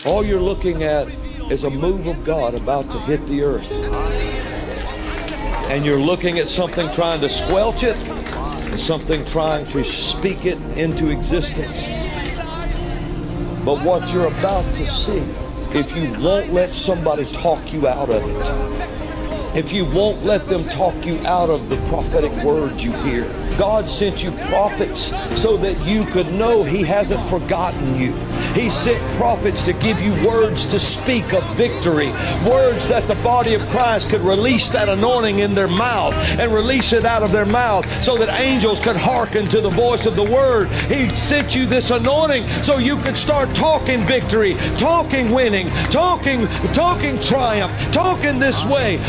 All you're looking at is a move of God about to hit the earth. And you're looking at something trying to squelch it, and something trying to speak it into existence. But what you're about to see, if you won't let somebody talk you out of it, if you won't let them talk you out of the prophetic words you hear. God sent you prophets so that you could know He hasn't forgotten you. He sent prophets to give you words to speak of victory, words that the body of Christ could release that anointing in their mouth and release it out of their mouth so that angels could hearken to the voice of the word. He sent you this anointing so you could start talking victory, talking winning, talking triumph, talking this way.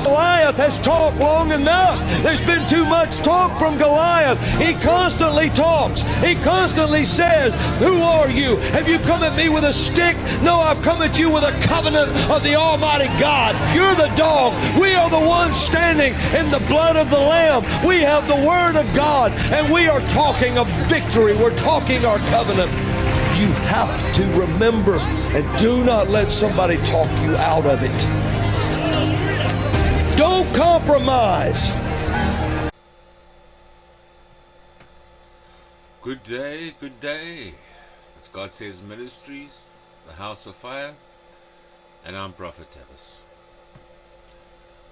Goliath has talked long enough. There's been too much talk from Goliath. He constantly talks. He constantly says, "Who are you? Have you come at me with a stick? No, I've come at you with a covenant of the Almighty God. You're the dog. We are the ones standing in the blood of the Lamb. We have the Word of God, and we are talking of victory. We're talking our covenant." You have to remember, and do not let somebody talk you out of it. Don't compromise. Good day, good day. It's God Says Ministries, the House of Fire, and I'm Prophet Tavis.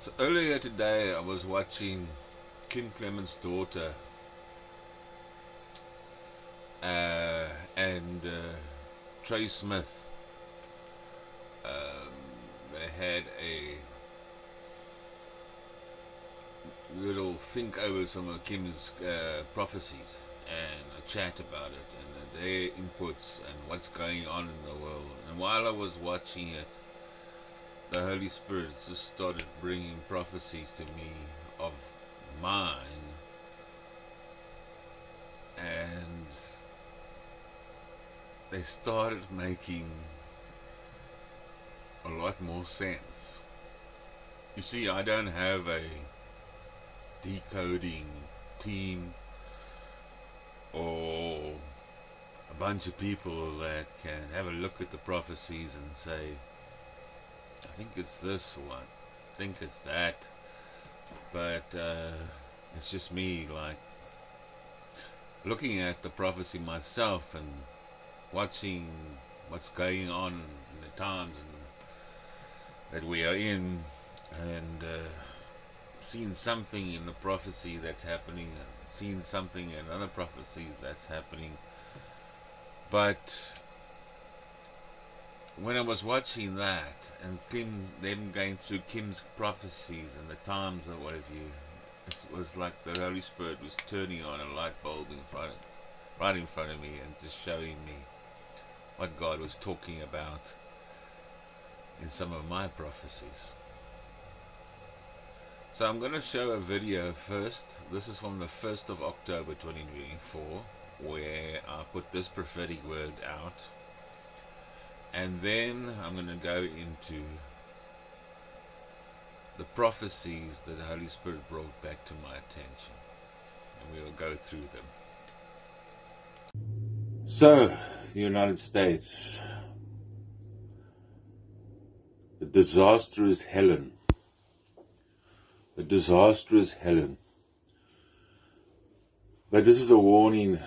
So earlier today I was watching Kim Clement's daughter and Trey Smith. They had a little think over some of Kim's prophecies and a chat about it and their inputs and what's going on in the world. And while I was watching it, the Holy Spirit just started bringing prophecies to me of mine, and they started making a lot more sense. You see, I don't have a decoding team or a bunch of people that can have a look at the prophecies and say, I think it's this one, I think it's that. But it's just me, like, looking at the prophecy myself and watching what's going on in the times that we are in, and seeing something in the prophecy that's happening, and seeing something in other prophecies that's happening. But when I was watching that and them going through Kim's prophecies and the times and what have you, it was like the Holy Spirit was turning on a light bulb right in front of me and just showing me what God was talking about in some of my prophecies. So I'm going to show a video first. This is from the 1st of October 2024, where I put this prophetic word out. And then I'm going to go into the prophecies that the Holy Spirit brought back to my attention. And we will go through them. So, the United States. The disastrous Helene. The disastrous Helene. But this is a warning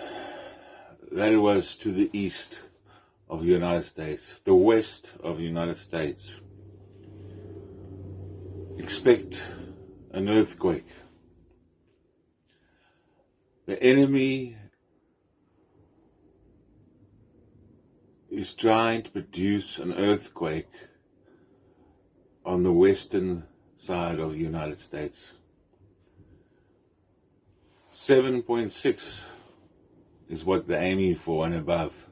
that it was to the east of the United States, the west of the United States. Expect an earthquake. The enemy is trying to produce an earthquake on the western side of the United States. 7.6 is what they're aiming for and above.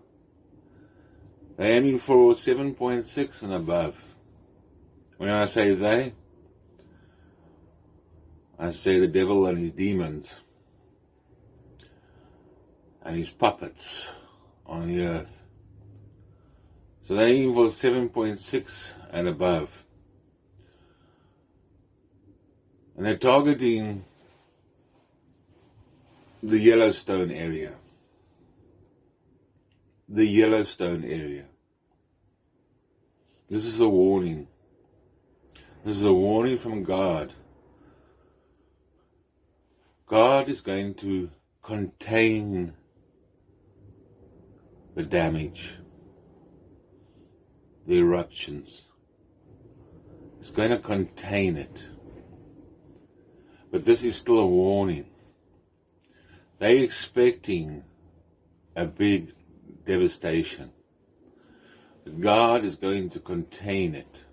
They're aiming for 7.6 and above. When I say they, I say the devil and his demons and his puppets on the earth. So they're aiming for 7.6 and above. And they're targeting the Yellowstone area. The Yellowstone area. This is a warning. This is a warning from God. God is going to contain the damage, the eruptions. It's going to contain it. But this is still a warning. They're expecting a big devastation. But God is going to contain it.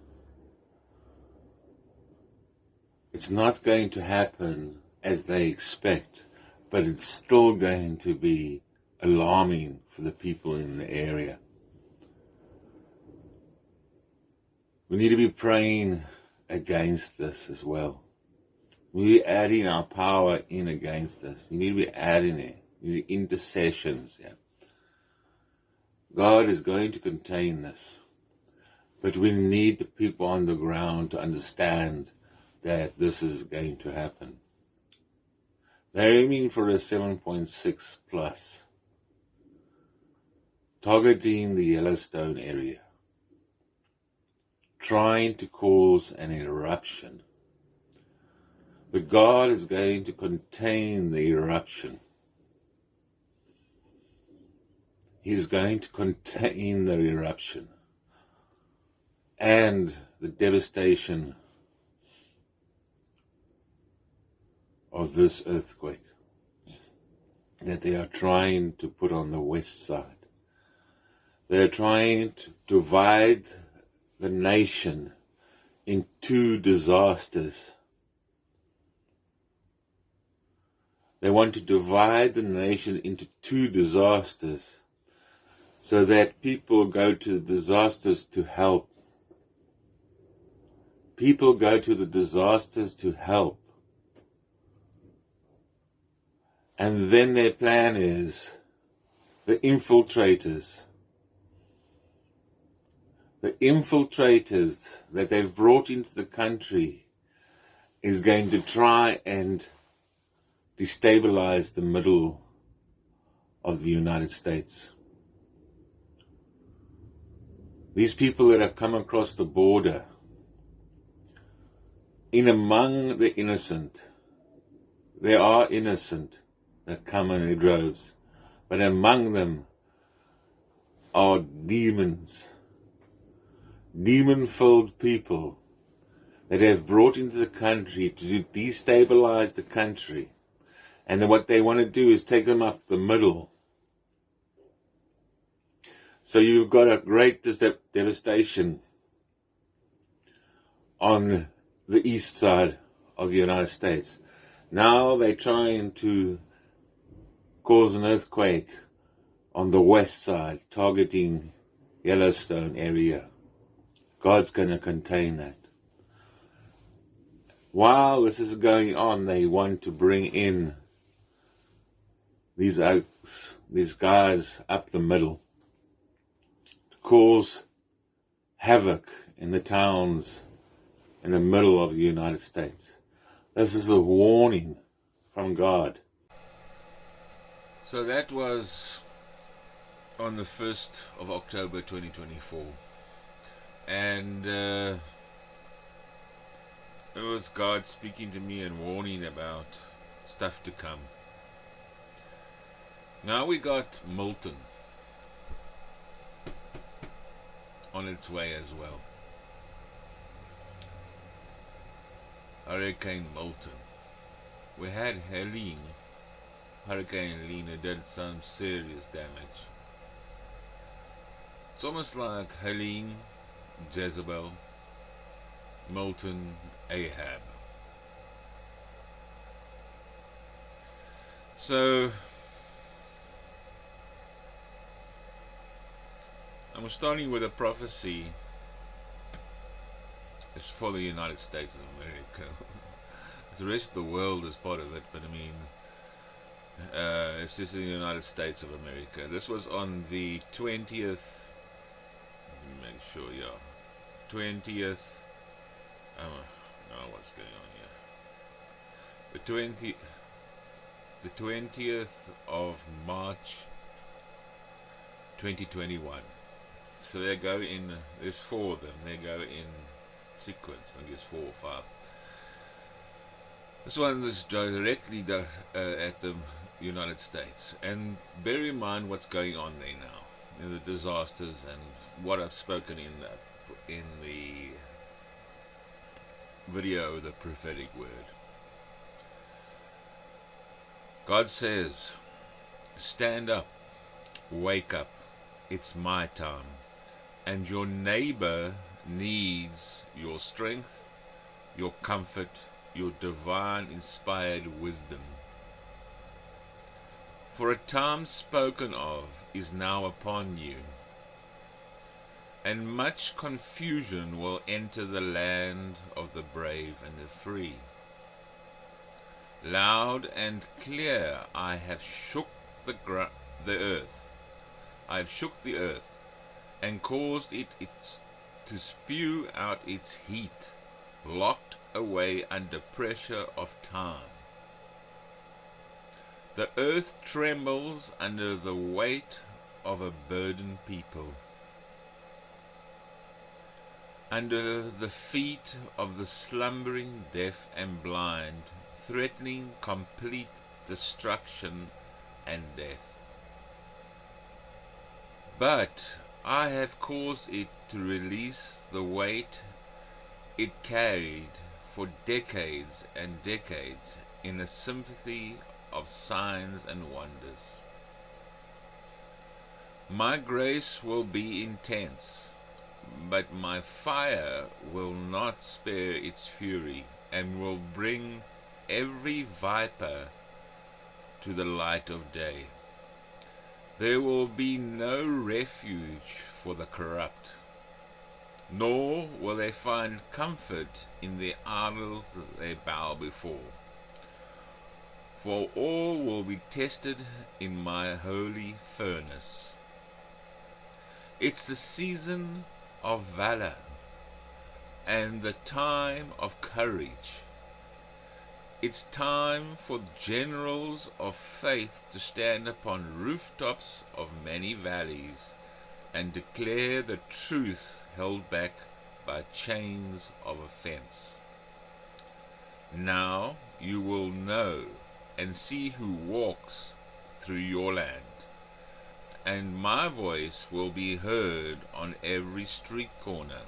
It's not going to happen as they expect, but it's still going to be alarming for the people in the area. We need to be praying against this as well. We're adding our power in against this. You need to be adding it. You need intercessions. Yeah. God is going to contain this. But we need the people on the ground to understand that this is going to happen. They're aiming for a 7.6 plus, targeting the Yellowstone area, trying to cause an eruption. But God is going to contain the eruption. He is going to contain the eruption and the devastation of this earthquake that they are trying to put on the west side. They are trying to divide the nation in two disasters. They want to divide the nation into two disasters so that people go to the disasters to help. People go to the disasters to help. And then their plan is the infiltrators that they've brought into the country is going to try and destabilize the middle of the United States. These people that have come across the border, in among the innocent, there are innocent that come in their droves, but among them are demons, demon-filled people that have brought into the country to destabilize the country. And then what they want to do is take them up the middle. So you've got a great devastation on the east side of the United States. Now they're trying to cause an earthquake on the west side, targeting Yellowstone area. God's going to contain that. While this is going on, they want to bring in these guys up the middle to cause havoc in the towns in the middle of the United States. This is a warning from God. So that was on the 1st of October 2024. And it was God speaking to me and warning about stuff to come. Now we got Milton on its way as well. Hurricane Milton. We had Helene, Hurricane Helene, who did some serious damage. It's almost like Helene, Jezebel, Milton, Ahab. So I'm starting with a prophecy. It's for the United States of America. The rest of the world is part of it, but I mean, it's just the United States of America. This was on the 20th. Let me make sure, yeah. 20th. No, what's going on here? The 20th of March 2021. So they go in, there's 4 of them, they go in sequence, I guess 4 or 5. This one is directly at the United States. And bear in mind what's going on there now, the disasters and what I've spoken in the video, the Prophetic Word. God says, stand up, wake up, it's my time, and your neighbor needs your strength, your comfort, your divine inspired wisdom. For a time spoken of is now upon you, and much confusion will enter the land of the brave and the free. Loud and clear I have shook the earth. I have shook the earth and caused it to spew out its heat, locked away under pressure of time. The earth trembles under the weight of a burdened people, under the feet of the slumbering deaf and blind, threatening complete destruction and death. But I have caused it to release the weight it carried for decades and decades in a sympathy of signs and wonders. My grace will be intense, but my fire will not spare its fury, and will bring every viper to the light of day. There will be no refuge for the corrupt, nor will they find comfort in the idols that they bow before. For all will be tested in my holy furnace. It's the season of valor and the time of courage. It's time for generals of faith to stand upon rooftops of many valleys and declare the truth held back by chains of offense. Now you will know and see who walks through your land, and my voice will be heard on every street corner,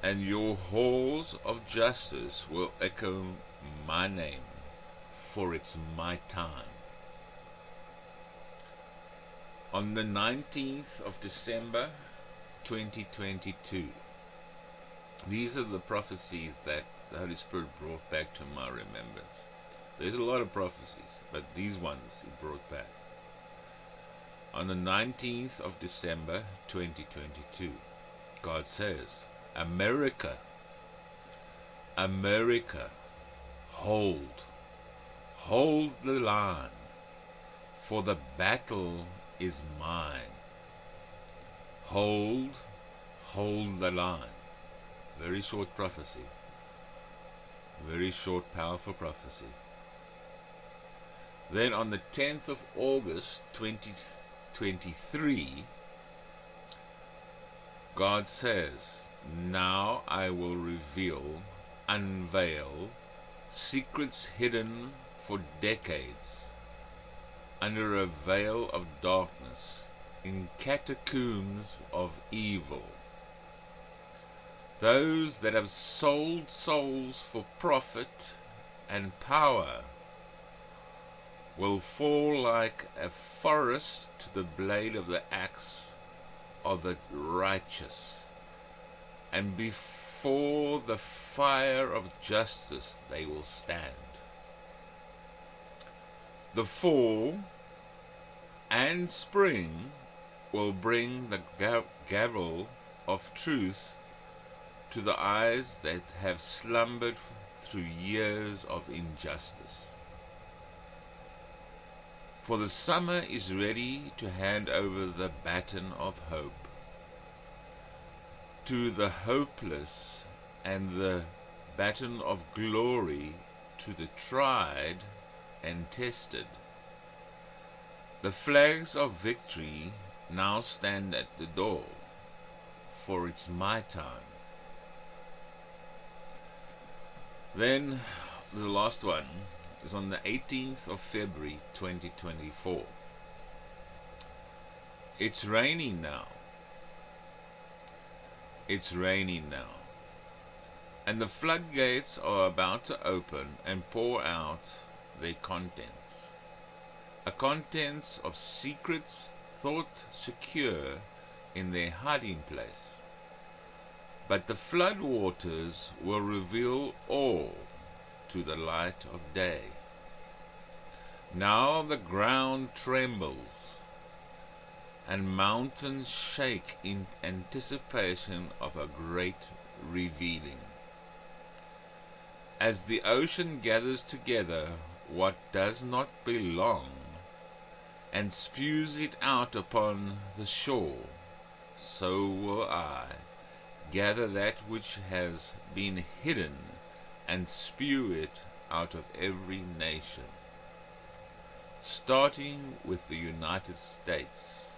and your halls of justice will echo my name, for it's my time. On the 19th of December 2022, these are the prophecies that the Holy Spirit brought back to my remembrance. There's a lot of prophecies, but these ones he brought back. On the 19th of December 2022, God says, America, America, hold the line, for the battle is mine. Hold the line. Very short prophecy. Very short, powerful prophecy. Then on the 10th of August 2023, God says, now I will unveil secrets hidden for decades under a veil of darkness in catacombs of evil. Those that have sold souls for profit and power will fall like a forest to the blade of the axe of the righteous, and before the fire of justice they will stand. The fall and spring will bring the gavel of truth to the eyes that have slumbered through years of injustice. For the summer is ready to hand over the baton of hope to the hopeless, and the baton of glory to the tried and tested. The flags of victory now stand at the door, for it's my time. Then the last one is on the 18th of February 2024. It's raining now. It's raining now. And the floodgates are about to open and pour out their contents. A contents of secrets thought secure in their hiding place. But the flood waters will reveal all to the light of day. Now the ground trembles, and mountains shake in anticipation of a great revealing. As the ocean gathers together what does not belong, and spews it out upon the shore, so will I gather that which has been hidden, and spew it out of every nation, starting with the United States,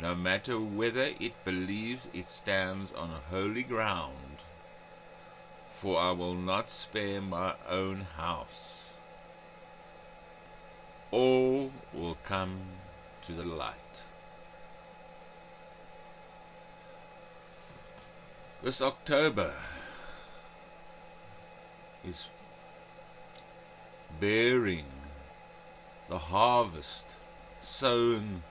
no matter whether it believes it stands on holy ground, for I will not spare my own house. All will come to the light. This October is bearing the harvest sown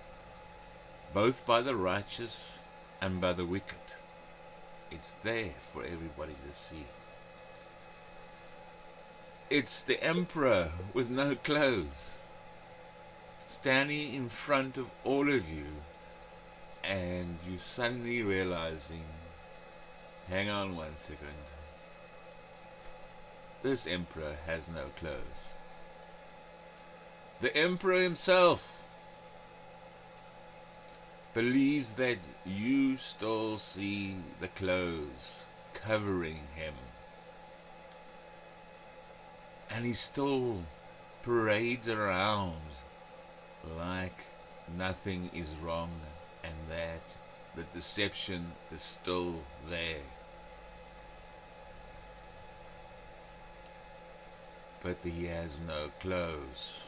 both by the righteous and by the wicked. It's there for everybody to see. It's the emperor with no clothes standing in front of all of you, and you suddenly realizing, hang on 1 second, this emperor has no clothes. The emperor himself believes that you still see the clothes covering him, and he still parades around like nothing is wrong, and that the deception is still there. But he has no clothes.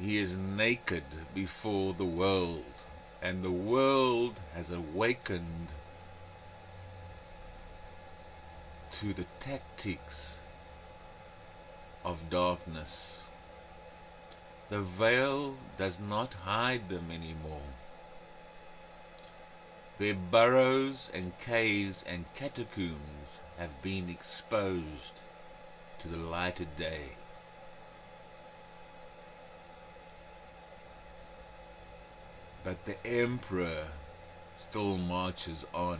He is naked before the world, and the world has awakened to the tactics of darkness. The veil does not hide them anymore. Their burrows and caves and catacombs have been exposed to the light of day. But the emperor still marches on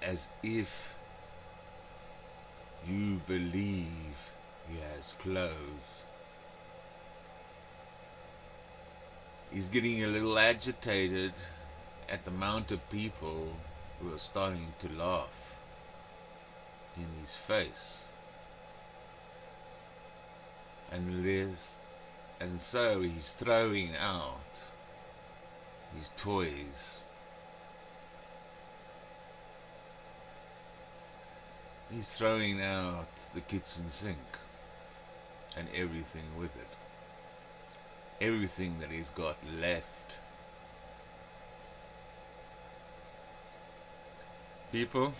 as if you believe he has clothes. He's getting a little agitated at the amount of people who are starting to laugh in his face. And so he's throwing out his toys. He's throwing out the kitchen sink and everything with it. Everything that he's got left. People,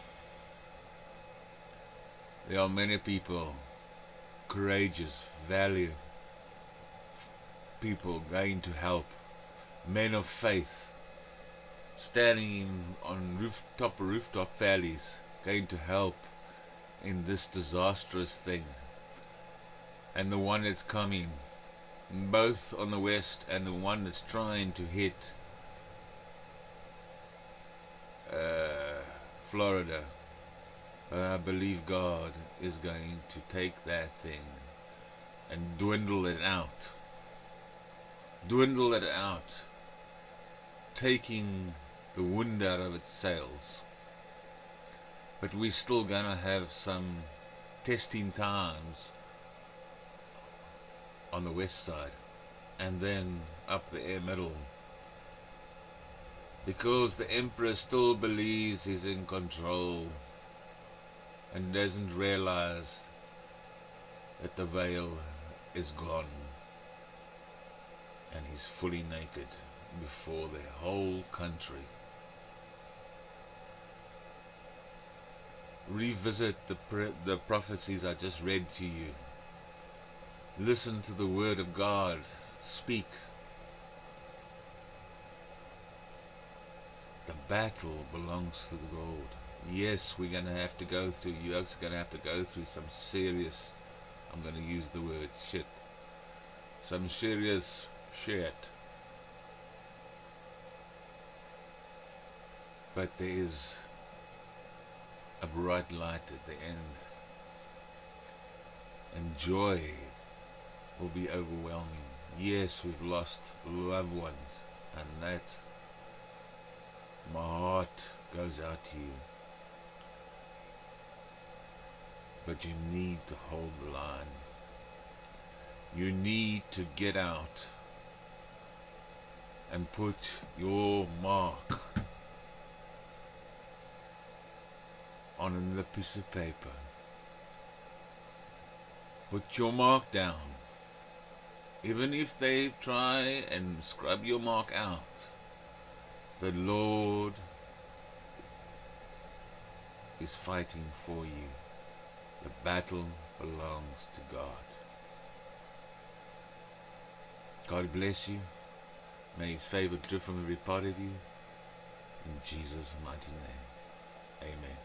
there are many people, courageous, valiant people going to help, men of faith, standing on rooftop valleys, going to help in this disastrous thing. And the one that's coming, both on the west and the one that's trying to hit Florida. I believe God is going to take that thing and dwindle it out. Dwindle it out, taking the wind out of its sails. But we're still gonna have some testing times on the west side, and then up the middle Because the emperor still believes he's in control and doesn't realize that the veil is gone and he's fully naked before the whole country. Revisit the prophecies I just read to you. Listen to the word of God. Speak. The battle belongs to the Lord. Yes, we're going to have to go through, you're also going to have to go through some serious, I'm going to use the word shit, some serious shit. But there is a bright light at the end, and joy will be overwhelming. Yes, we've lost loved ones, and that, my heart goes out to you. But you need to hold the line. You need to get out and put your mark on another piece of paper. Put your mark down. Even if they try and scrub your mark out, the Lord is fighting for you. The battle belongs to God. God bless you. May His favor drift from every part of you. In Jesus' mighty name. Amen.